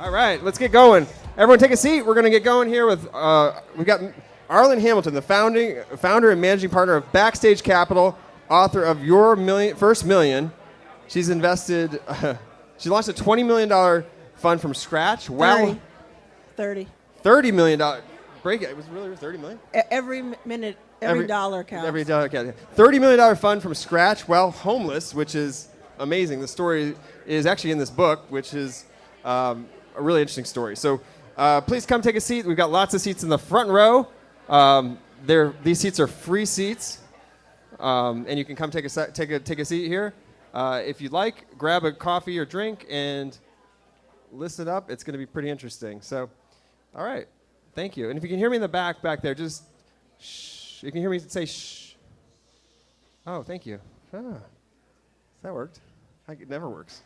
All right, let's get going. Everyone take a seat. We're going to get going here with, we've got Arlan Hamilton, the founder and managing partner of Backstage Capital, author of Your First Million. She's invested, she launched a $20 million fund from scratch. Wow. 30. $30 million. Break it. It was really $30 million? Every minute, every dollar counts. Every dollar counts. $30 million fund from scratch while homeless, which is amazing. The story is actually in this book, which is a really interesting story. So please come take a seat. We've got lots of seats in the front row. These seats are free seats, and you can come take a seat here. If you'd like, grab a coffee or drink and listen up. It's going to be pretty interesting. So, all right. Thank you. And if you can hear me in the back there, just shh. You can hear me say shh. Oh, thank you. That worked. It never works.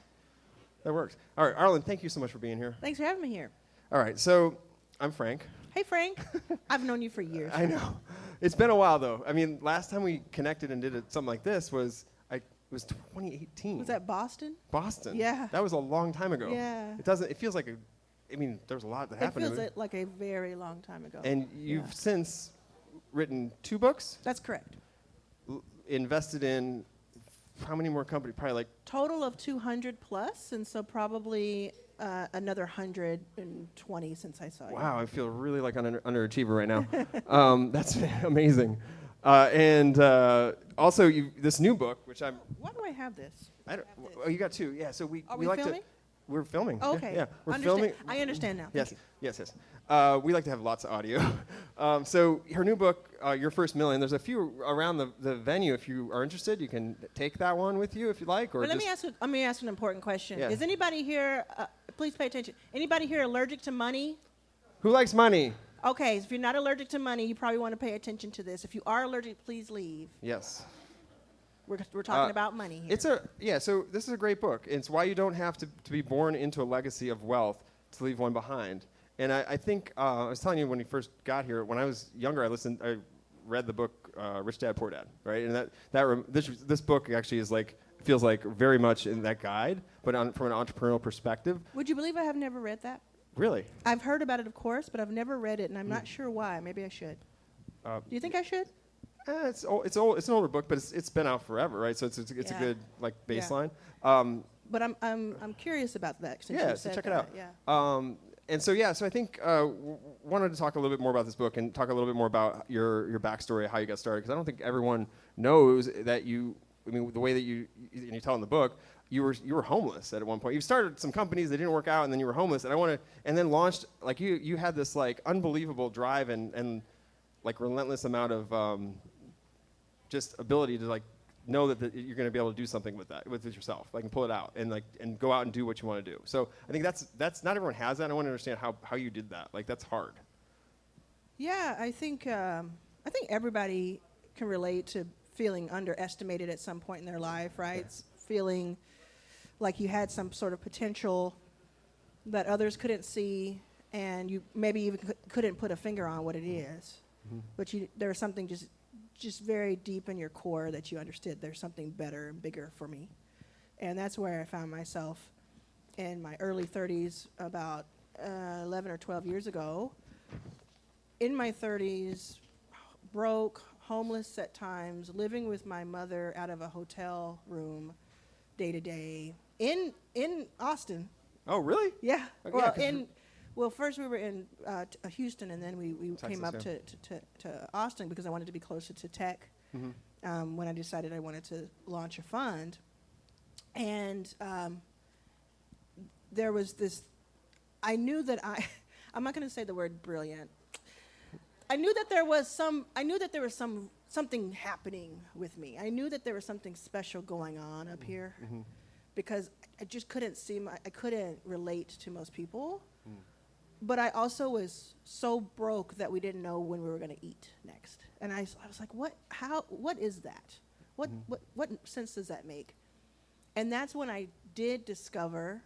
That works. All right, Arlan, thank you so much for being here. Thanks for having me here. All right, so I'm Frank. Hey, Frank. I've known you for years. I know. It's been a while, though. I mean, last time we connected and did something like this was 2018. Was that Boston? Boston. Yeah. That was a long time ago. Yeah. It feels like there was a lot that happened. It feels like a very long time ago. And you've since written 2 books? That's correct. Invested in how many more companies? Probably like... Total of 200 plus, and so probably another 120 since I saw you. Wow, I feel really like an underachiever right now. That's amazing. And also, this new book, which I'm... Why do I have this? Oh, you got 2. Yeah, so we like filming? We're filming. Oh, okay. Yeah, we're filming. I understand now. Yes, yes. We like to have lots of audio. So her new book, Your First Million, there's a few around the venue. If you are interested, you can take that one with you if you like. Or let me ask an important question. Yeah. Is anybody here, please pay attention, anybody here allergic to money? Who likes money? Okay, so if you're not allergic to money, you probably want to pay attention to this. If you are allergic, please leave. Yes. We're talking about money here. So this is a great book. It's why you don't have to be born into a legacy of wealth to leave one behind. And I think, I was telling you when we first got here, when I was younger, I read the book Rich Dad, Poor Dad, right? And this book actually feels like very much in that guide, but from an entrepreneurial perspective. Would you believe I have never read that? Really? I've heard about it, of course, but I've never read it, and I'm not sure why. Maybe I should. Do you think I should? It's an older book, but it's been out forever, right? So it's a good baseline. Yeah. But I'm curious about that. Since you said check that. it out. Yeah. So I think wanted to talk a little bit more about this book and talk a little bit more about your backstory, how you got started, because I don't think everyone knows that the way that you tell in the book, you were homeless at one point. You started some companies that didn't work out, and then you were homeless, and then launched, like you had this like unbelievable drive and like relentless amount of just ability to like know that you're going to be able to do something with yourself, like and pull it out and go out and do what you want to do. So I think that's not everyone has that. I want to understand how you did that. Like that's hard. Yeah, I think everybody can relate to feeling underestimated at some point in their life, right? Yeah. Feeling like you had some sort of potential that others couldn't see, and you maybe even couldn't put a finger on what it is. Mm-hmm. But there was something just very deep in your core that you understood there's something better and bigger for me. And that's where I found myself in my early 30s about 11 or 12 years ago. In my 30s, broke, homeless at times, living with my mother out of a hotel room day to day in Austin. Oh, really? Yeah. Okay, Well, first we were in Houston, and then we Texas, came up to Austin because I wanted to be closer to tech. Mm-hmm. When I decided I wanted to launch a fund, and there was this. I knew that I'm not going to say the word brilliant. I knew that there was something happening with me. I knew that there was something special going on up here, because I just couldn't I couldn't relate to most people. But I also was so broke that we didn't know when we were going to eat next. And I was like, what is that? What sense does that make? And that's when I did discover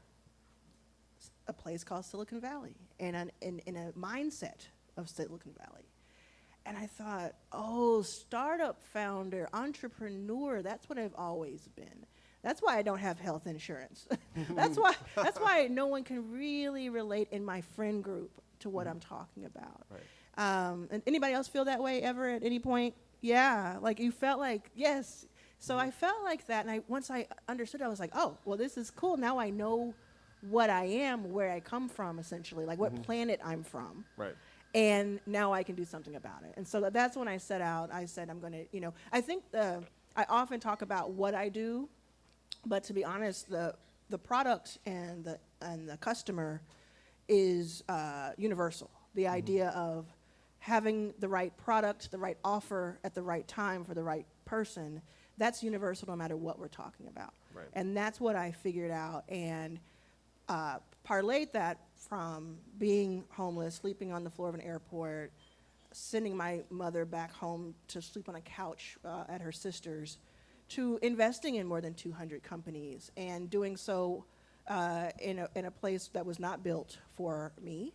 a place called Silicon Valley and in a mindset of Silicon Valley. And I thought, startup founder, entrepreneur, that's what I've always been. That's why I don't have health insurance. That's why no one can really relate in my friend group to what I'm talking about. Right. And anybody else feel that way ever at any point? Yeah, like you felt like, yes. So I felt like that, and once I understood, I was like, oh, well, this is cool. Now I know what I am, where I come from, essentially, like what planet I'm from. Right. And now I can do something about it. And so that's when I set out. I said, I'm going to, I think I often talk about what I do, but to be honest, the product and the customer is universal. The idea of having the right product, the right offer at the right time for the right person, that's universal no matter what we're talking about. Right. And that's what I figured out, and parlayed that from being homeless, sleeping on the floor of an airport, sending my mother back home to sleep on a couch at her sister's, to investing in more than 200 companies and doing so in a place that was not built for me.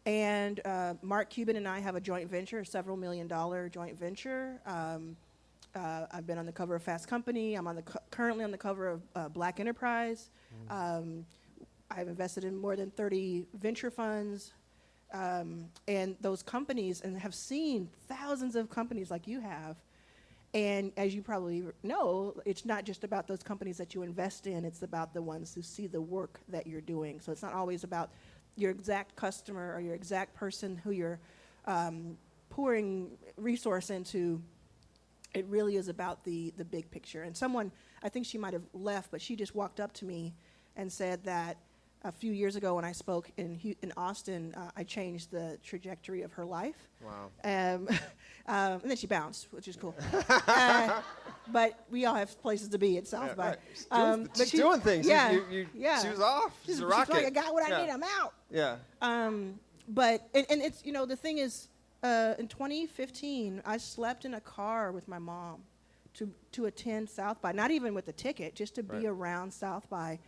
And Mark Cuban and I have a joint venture, a several $million joint venture. I've been on the cover of Fast Company. I'm currently on the cover of Black Enterprise. I've invested in more than 30 venture funds. And those companies, and have seen thousands of companies like you have. And as you probably know, it's not just about those companies that you invest in, it's about the ones who see the work that you're doing. So it's not always about your exact customer or your exact person who you're pouring resource into. It really is about the big picture. And someone, I think she might have left, but she just walked up to me and said that a few years ago when I spoke in Austin, I changed the trajectory of her life. Wow. And then she bounced, which is cool. But we all have places to be at South by. Right. She's doing things. Yeah, yeah. She was off. She's a rocket. She's like, I got what I need, I'm out. Yeah. But it's, the thing is, in 2015, I slept in a car with my mom to attend South by, not even with a ticket, just to be around South by,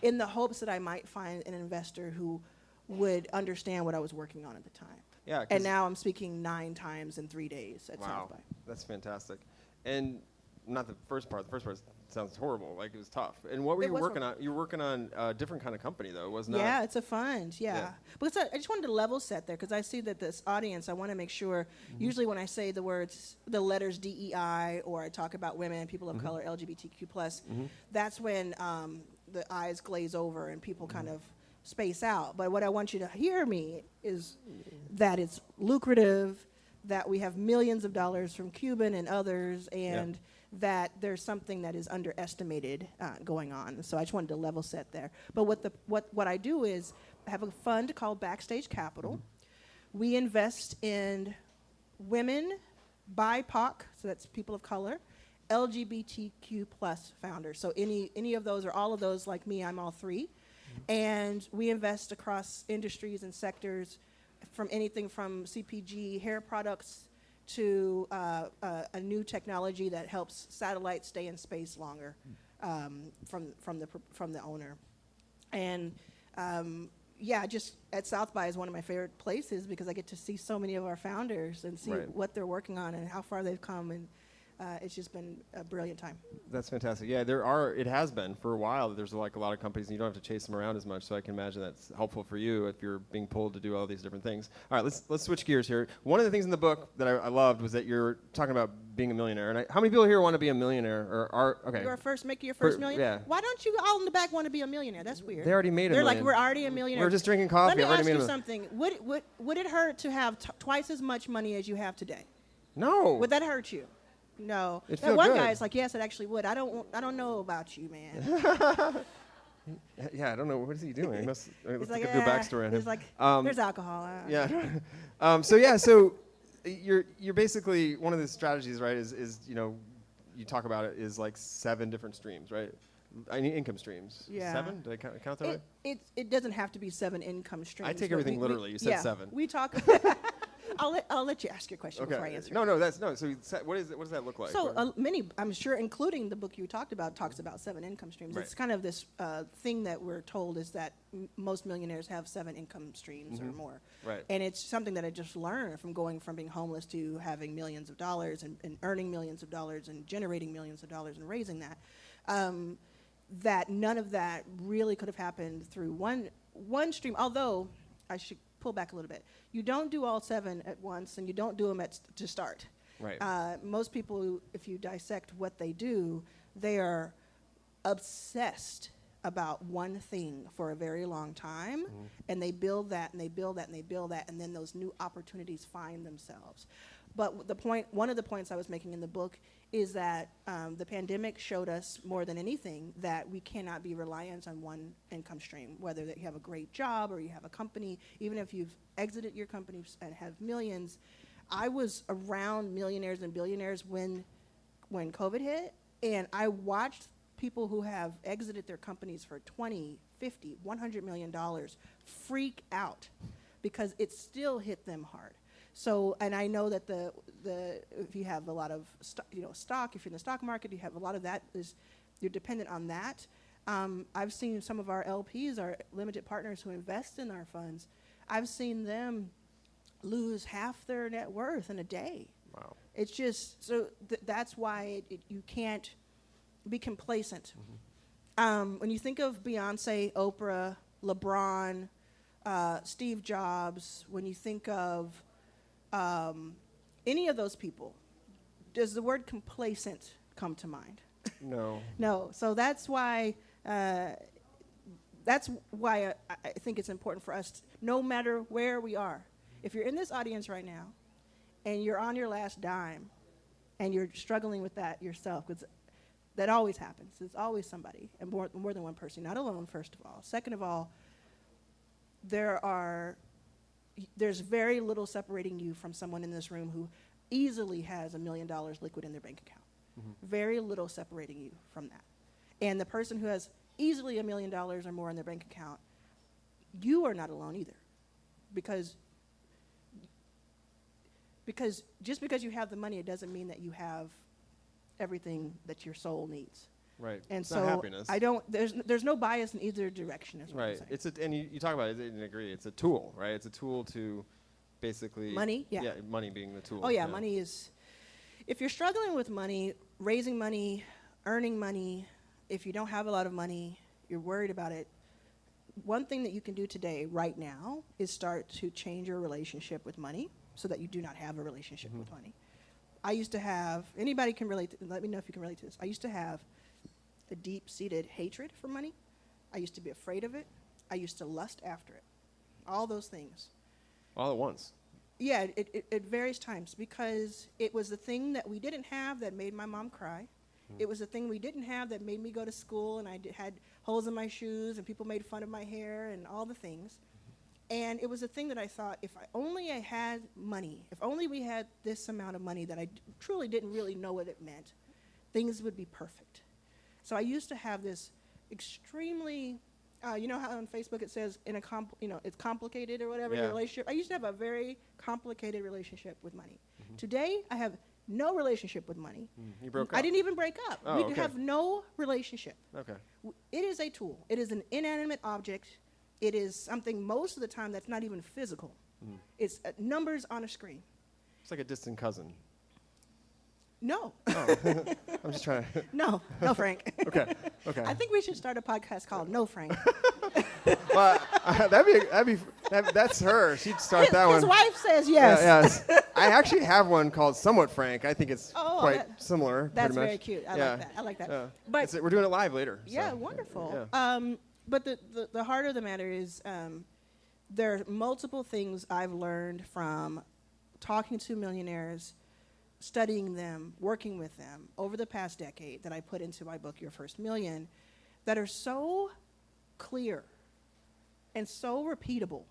in the hopes that I might find an investor who would understand what I was working on at the time. Yeah. And now I'm speaking 9 times in 3 days at South by. That's fantastic. And not the first part. The first part sounds horrible. Like it was tough. And what were you working on? You were working on a different kind of company, though, wasn't it? Yeah, it's a fund. Yeah. But I just wanted to level set there because I see that this audience, I want to make sure, usually when I say the letters DEI, or I talk about women, people of color, LGBTQ+, that's when the eyes glaze over and people kind of space out. But what I want you to hear me is that it's lucrative, that we have millions of dollars from Cuban and others, and that there's something that is underestimated going on. So I just wanted to level set there. But what I do is I have a fund called Backstage Capital. We invest in women, BIPOC, so that's people of color, LGBTQ+ founders. So any of those or all of those, like me, I'm all 3. And we invest across industries and sectors, from anything from CPG, hair products, to a new technology that helps satellites stay in space longer, from the owner. And just at South by is one of my favorite places because I get to see so many of our founders and see what they're working on and how far they've come, and it's just been a brilliant time. That's fantastic. Yeah, it has been for a while. There's like a lot of companies and you don't have to chase them around as much, so I can imagine that's helpful for you if you're being pulled to do all these different things. All right, let's switch gears here. One of the things in the book that I loved was that you're talking about being a millionaire. And how many people here want to be a millionaire or are, okay. Make your first million? Yeah. Why don't you all in the back want to be a millionaire? That's weird. They already made a million. They're like, we're already a millionaire. We're just drinking coffee. Let me ask you something. Would it hurt to have twice as much money as you have today? No. Would that hurt you? No. That one good. guy's like, yes, it actually would. I don't know about you, man. Yeah, I don't know. What is he doing? Let's He's look like, at the backstory on him. He's like, there's alcohol. So you're basically, one of the strategies, right, is you talk about it, is like 7 different streams, right? Income streams. Yeah. 7? Did I count that right? It doesn't have to be 7 income streams. I take everything literally. You said 7. We talk. I'll let you ask your question before I answer. No. So what does that look like? So many, I'm sure, including the book you talked about, talks about 7 income streams. Right. It's kind of this thing that we're told is that most millionaires have 7 income streams or more. Right. And it's something that I just learned from going from being homeless to having millions of dollars and earning millions of dollars and generating millions of dollars and raising that. that none of that really could have happened through one stream. Although I should pull back a little bit. You don't do all 7 at once, and you don't do them to start. Right. Most people, if you dissect what they do, they are obsessed about one thing for a very long time, and they build that, and they build that, and they build that, and then those new opportunities find themselves. But one of the points I was making in the book is that the pandemic showed us more than anything that we cannot be reliant on one income stream, whether that you have a great job or you have a company. Even if you've exited your company and have millions, I was around millionaires and billionaires when COVID hit, and I watched people who have exited their companies for 20, 50, $100 million freak out because it still hit them hard. So, and I know that the if you have a lot of stock, if you're in the stock market, you have a lot of that you're dependent on that. I've seen some of our LPs, our limited partners who invest in our funds, I've seen them lose half their net worth in a day. Wow. It's just, so that's why you can't be complacent. When you think of Beyonce, Oprah, LeBron, Steve Jobs, when you think of any of those people, does the word complacent come to mind? No. No. So that's why I think it's important for us, no matter where we are. If you're in this audience right now and you're on your last dime and you're struggling with that yourself, because that always happens. It's always somebody, and more than one person. Not alone, first of all. Second of all, there's very little separating you from someone in this room who easily has $1 million liquid in their bank account. Very little separating you from that. And the person who has easily $1 million or more in their bank account, you are not alone either. Because just because you have the money, it doesn't mean that you have everything that your soul needs. Right. And it's so not happiness. there's no bias in either direction, is what I'm Right. saying. And you talk about it and agree. It's a tool, right? It's a tool to basically Money, yeah. Yeah, money being the tool. Oh yeah, money is, if you're struggling with money, raising money, earning money, if you don't have a lot of money, you're worried about it, one thing that you can do today, right now, is start to change your relationship with money so that you do not have a relationship with money. I used to have, anybody can relate, let me know if you can relate to this. I used to have a deep-seated hatred for money. I used to be afraid of it. I used to lust after it. All those things. All at once. Yeah, it at various times, because it was the thing that we didn't have that made my mom cry. It was the thing we didn't have that made me go to school, and I had holes in my shoes, and people made fun of my hair, and all the things. And it was a thing that I thought, if I had money, if only we had this amount of money that I truly didn't really know what it meant, things would be perfect. So I used to have this extremely, you know how on Facebook it says it's complicated or whatever, your relationship. I used to have a very complicated relationship with money. Today, I have no relationship with money. You broke up. I didn't even break up. Oh, We okay. have no relationship. Okay. It is a tool. It is an inanimate object. It is something most of the time that's not even physical. It's numbers on a screen. It's like a distant cousin. No. Oh. I'm just trying to. No, Frank. Okay. I think we should start a podcast called No Frank. Well, that's her. She'd start that one. His wife says yes. Yes. I actually have one called Somewhat Frank. I think it's quite similar. That's pretty much. very cute. I like that. Yeah. But We're doing it live later. yeah, so. wonderful. Yeah. But the heart of the matter is there are multiple things I've learned from talking to millionaires, studying them, working with them over the past decade that I put into my book, Your First Million, that are so clear and so repeatable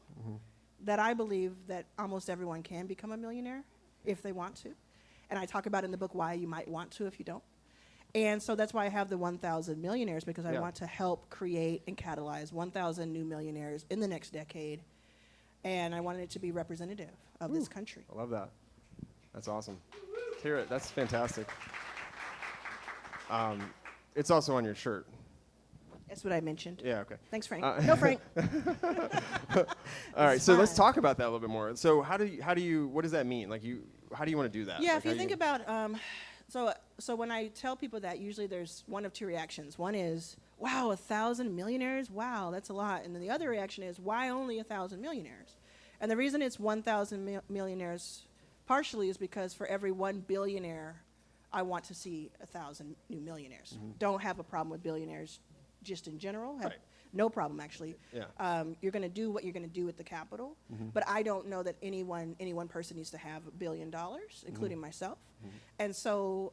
that I believe that almost everyone can become a millionaire if they want to. And I talk about in the book why you might want to if you don't. And so that's why I have the 1,000 millionaires, because I want to help create and catalyze 1,000 new millionaires in the next decade. And I wanted it to be representative of this country. I love that. That's awesome. Hear it. That's fantastic. It's also on your shirt. That's what I mentioned. Yeah, okay. Thanks, Frank. No, Frank. All right, so let's fine. talk about that a little bit more. So how do you what does that mean? How do you want to do that? Yeah, Like, if you think about, so when I tell people that, usually there's one of two reactions. One is, wow, 1,000 millionaires? Wow, that's a lot. And then the other reaction is, why only 1,000 millionaires? And the reason it's 1,000 millionaires partially is because for every 1 billionaire, I want to see 1,000 new millionaires. Don't have a problem with billionaires just in general. Have no problem, actually. Yeah. You're going to do what you're going to do with the capital. But I don't know that any one person needs to have $1 billion, including myself. And so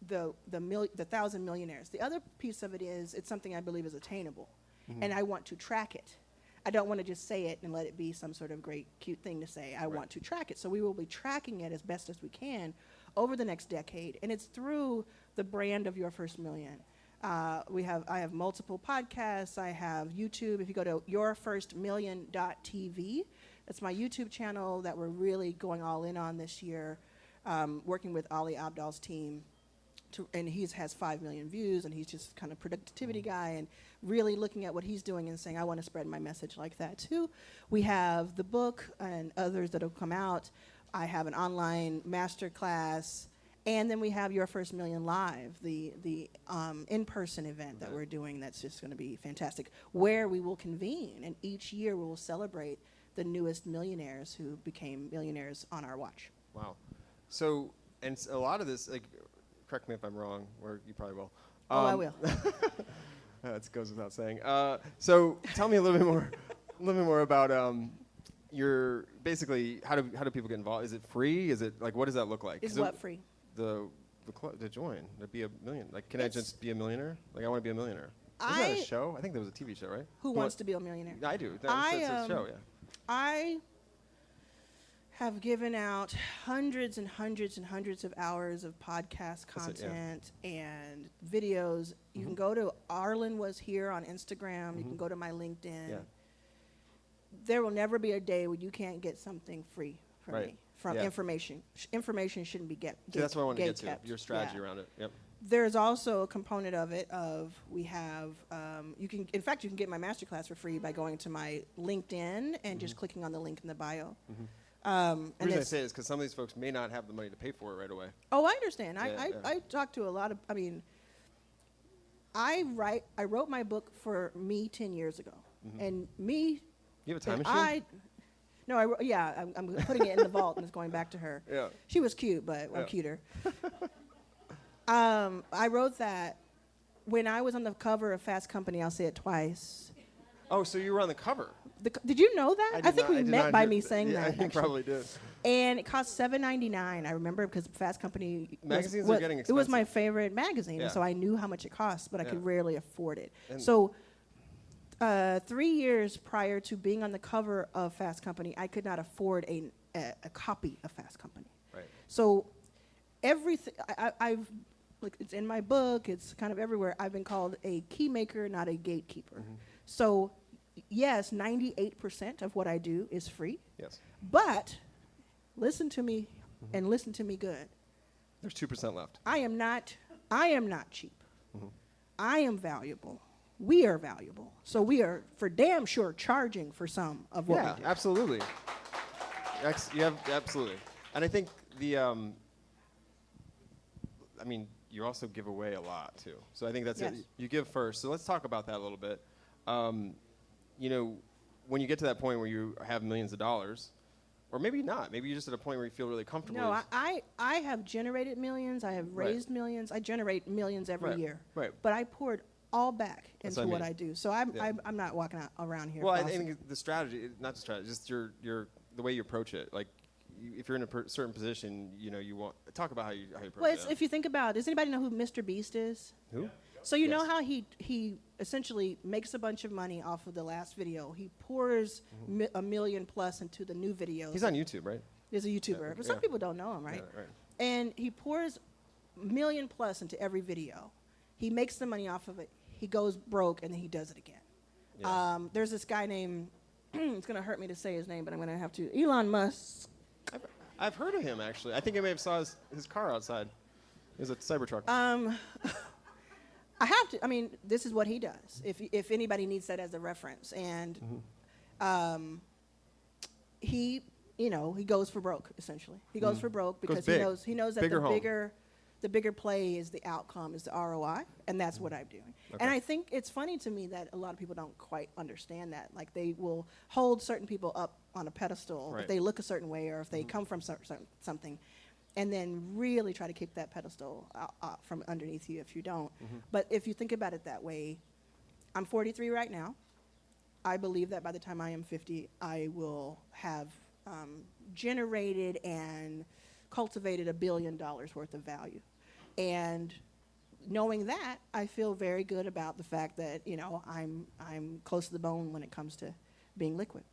the 1,000 millionaires. The other piece of it is it's something I believe is attainable. And I want to track it. I don't want to just say it and let it be some sort of great, cute thing to say. I want to track it. So we will be tracking it as best as we can over the next decade. And it's through the brand of Your First Million. I have multiple podcasts. I have YouTube. If you go to yourfirstmillion.tv, that's my YouTube channel that we're really going all in on this year, working with Ali Abdal's team. And he has 5 million views, and he's just kind of productivity guy, and really looking at what he's doing and saying, I want to spread my message like that too. We have the book and others that will come out. I have an online master class, and then we have Your First Million Live, the in-person event that we're doing that's just going to be fantastic, where we will convene, and each year we will celebrate the newest millionaires who became millionaires on our watch. Wow. So, and a lot of this, like, correct me if I'm wrong, or you probably will. I will. That goes without saying. So tell me a little bit more about your basically how do people get involved? Is it free? Is it like what does that look like? Is what free? The club to join to be a million. Like, can I just be a millionaire? Like, I want to be a millionaire. Isn't that a show? I think there was a TV show, right? Who wants to be a millionaire? I do. That's a show. Yeah. I have given out hundreds and hundreds and hundreds of hours of podcast content and videos. You can go to Arlan Was Here on Instagram. You can go to my LinkedIn. Yeah. There will never be a day where you can't get something free from me, from information. Information shouldn't be See, that's what I want to get to, kept. your strategy around it. Yep. There's also a component of it of we have, you can get my masterclass for free by going to my LinkedIn and just clicking on the link in the bio. The reason I say it is because some of these folks may not have the money to pay for it right away. Oh, I understand. I talk to a lot of, I wrote my book for me 10 years ago. And me. You have a time machine? I'm putting it in the vault and it's going back to her. Yeah. She was cute, but I'm cuter. I wrote that when I was on the cover of Fast Company. I'll say it twice. Oh, so you were on the cover? Did you know that? I think we met by me saying that. I probably did. And it cost $7.99. I remember because Fast Company magazines are getting expensive. It was my favorite magazine, so I knew how much it cost, but I could rarely afford it. And so 3 years prior to being on the cover of Fast Company, I could not afford a copy of Fast Company. Right. So everything I've like it's in my book. It's kind of everywhere. I've been called a key maker, not a gatekeeper. So yes, 98% of what I do is free. Yes. But listen to me and listen to me good. There's 2% left. I am not cheap. I am valuable. We are valuable. So we are for damn sure charging for some of what we do. Yeah, absolutely. Absolutely. And I think you also give away a lot too. So I think that's it. You give first. So let's talk about that a little bit. When you get to that point where you have millions of dollars, or maybe not, maybe you're just at a point where you feel really comfortable. No, I have generated millions. I have raised millions. I generate millions every year. Right. But I poured all back into what I do. So I'm not walking around here. Well, I think the strategy, not the strategy, just the way you approach it. Like, if you're in a certain position, you want talk about how you approach it. Well, if you think about, does anybody know who Mr. Beast is? Who? Yeah. So you know how he essentially makes a bunch of money off of the last video. He pours $1 million plus into the new videos. He's on YouTube, right? He's a YouTuber, but some people don't know him, right? Yeah, right? And he pours $1 million plus into every video. He makes the money off of it. He goes broke, and then he does it again. Yeah. There's this guy named, it's going to hurt me to say his name, but I'm going to have to, Elon Musk. I've heard of him, actually. I think I may have saw his car outside. It was a Cybertruck. I have to. This is what he does. If anybody needs that as a reference, and he goes for broke essentially. He goes for broke because he knows that the The bigger play is the outcome, is the ROI, and that's what I'm doing. Okay. And I think it's funny to me that a lot of people don't quite understand that. Like, they will hold certain people up on a pedestal Right. if they look a certain way or if they come from something, and then really try to kick that pedestal out from underneath you if you don't. But if you think about it that way, I'm 43 right now. I believe that by the time I am 50, I will have generated and cultivated $1 billion worth of value. And knowing that, I feel very good about the fact that, you know, I'm close to the bone when it comes to being liquid.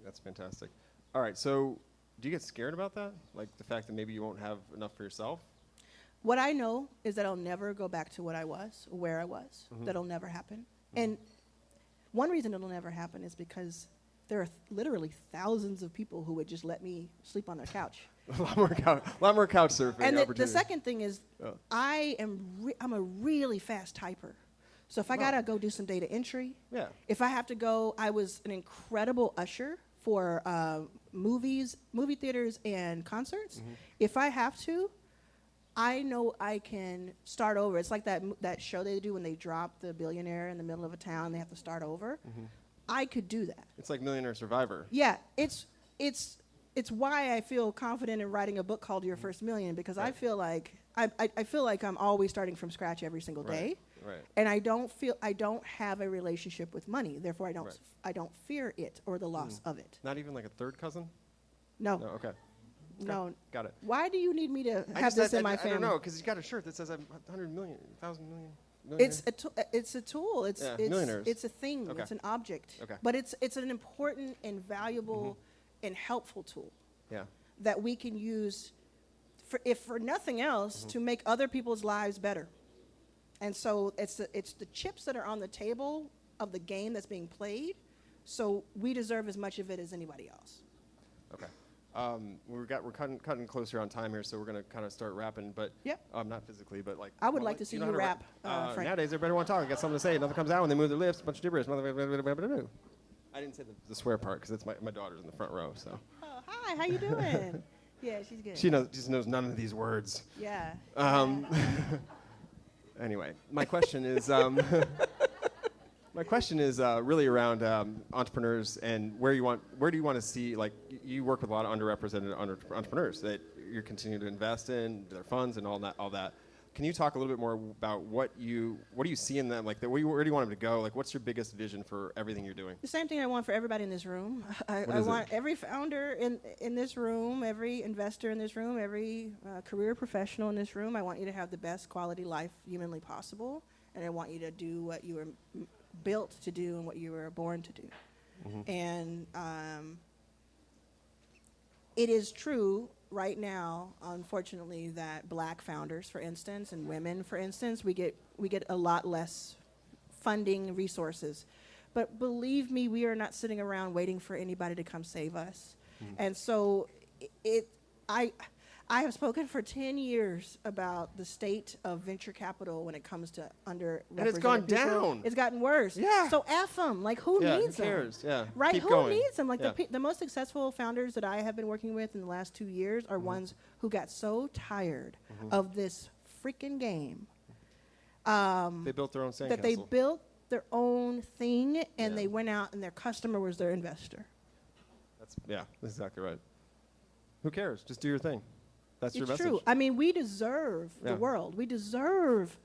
That's fantastic. All right, so do you get scared about that? Like the fact that maybe you won't have enough for yourself? What I know is that I'll never go back to what I was, or where I was. That'll never happen. And one reason it'll never happen is because there are literally thousands of people who would just let me sleep on their couch. A lot more couch surfing And the opportunities. second thing is, I'm a really fast typer. So if I gotta go do some data entry, Yeah. if I have to go, I was an incredible usher for movie theaters and concerts. If I have to, I know I can start over. It's like that show they do when they drop the billionaire in the middle of a town. They have to start over. I could do that. It's like Millionaire Survivor. Yeah, it's why I feel confident in writing a book called Your First Million, because I feel like I feel like I'm always starting from scratch every single day. Right. And I don't have a relationship with money. Therefore, I don't fear it or the loss of it. Not even like a third cousin? No. No, okay. No. Got it. Why do you need me to have this in my family? I don't know, because you got a shirt that says I'm 100 million, 1,000 million. It's a tool. It's millionaires. It's a thing. Okay. It's an object. Okay. But it's an important and valuable and helpful tool Yeah. that we can use, if for nothing else, to make other people's lives better. And so it's the chips that are on the table of the game that's being played. So we deserve as much of it as anybody else. Okay. We're cutting closer on time here, so we're gonna kind of start wrapping. But Yep. Not physically, but like I would like to see know you how rap, rap. Frank. Nowadays, everybody want to talk. Got something to say. Nothing comes out when they move their lips. A bunch of gibberish. I didn't say the swear part because it's my daughter's in the front row. So Oh, hi. How you doing? Yeah, she's good. she just knows none of these words. Yeah. Anyway, my question is really around entrepreneurs and where do you want to see, like, you work with a lot of underrepresented entrepreneurs that you're continuing to invest in their funds and all that. Can you talk a little bit more about what do you see in them, like where do you want them to go? Like, what's your biggest vision for everything you're doing? The same thing I want for everybody in this room. I What is want it? every founder in this room, every investor in this room, every career professional in this room. I want you to have the best quality life humanly possible, and I want you to do what you were built to do and what you were born to do. And it is true right now, unfortunately, that black founders, for instance, and women, for instance, we get a lot less funding resources. But believe me, we are not sitting around waiting for anybody to come save us. And so I have spoken for 10 years about the state of venture capital when it comes to underrepresented And it's gone people. down. It's gotten worse. Yeah. So F them. Like, who needs who them? cares? Yeah. Right? Keep Who going. needs them? Like, Yeah. the most successful founders that I have been working with in the last 2 years are ones who got so tired of this freaking game They built their own sandcastle. that they built their own thing, and Yeah. they went out and their customer was their investor. That's exactly right. Who cares? Just do your thing. That's your It's message. true. I mean, we deserve Yeah. the world. We deserve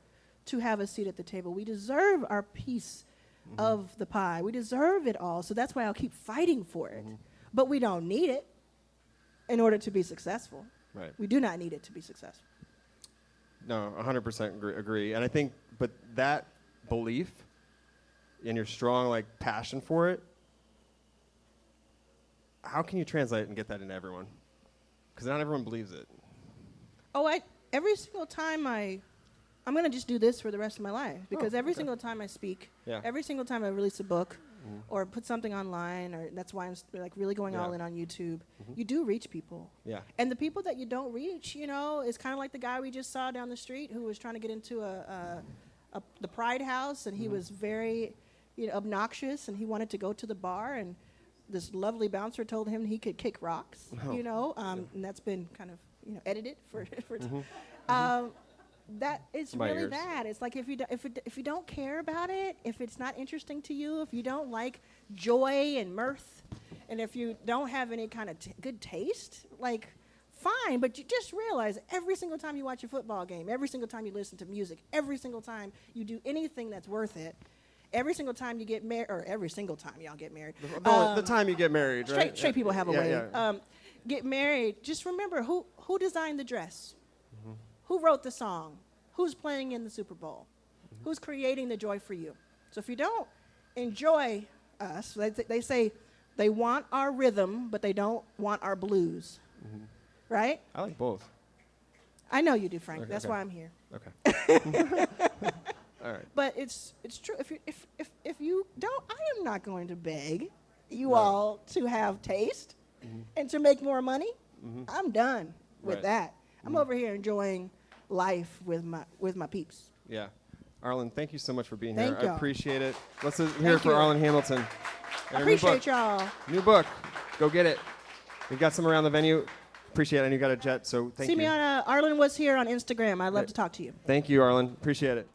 to have a seat at the table. We deserve our piece of the pie. We deserve it all. So that's why I'll keep fighting for it. But we don't need it in order to be successful. Right. We do not need it to be successful. No, 100% agree. And I think, but that belief and your strong, like, passion for it, how can you translate and get that into everyone? Because not everyone believes it. Oh, every single time I'm going to just do this for the rest of my life, because every okay. single time I speak, Yeah. every single time I release a book or put something online, or that's why I'm like really going all Yeah. in on YouTube, you do reach people. Yeah. And the people that you don't reach, is kind of like the guy we just saw down the street who was trying to get into the Pride House, and he was very obnoxious, and he wanted to go to the bar, and this lovely bouncer told him he could kick rocks, and that's been kind of edited for that it's My really ears. that. It's like if you don't care about it, if it's not interesting to you, if you don't like joy and mirth, and if you don't have any kind of good taste, like fine, but you just realize every single time you watch a football game, every single time you listen to music, every single time you do anything that's worth it, every single time you get married, or every single time y'all get married. The time you get married, right? Straight people have a way. Yeah. Get married. Just remember who designed the dress, who wrote the song, who's playing in the Super Bowl, who's creating the joy for you. So if you don't enjoy us, they say they want our rhythm, but they don't want our blues, right? I like both. I know you do, Frank. Okay, That's okay. why I'm here. Okay. All right. But it's true. If you don't, I am not going to beg you No. all to have taste and to make more money. I'm done with Right. that. I'm over here enjoying life with my peeps. Yeah. Arlan, thank you so much for being Thank here. I y'all. appreciate it. Let's hear it for you. Arlan Hamilton. I And her new book. appreciate y'all. New book. Go get it. We've got some around the venue. Appreciate it. And you got a jet, so thank See you. me on Arlen Was Here on Instagram. I'd love to talk to you. Thank you, Arlan. Appreciate it.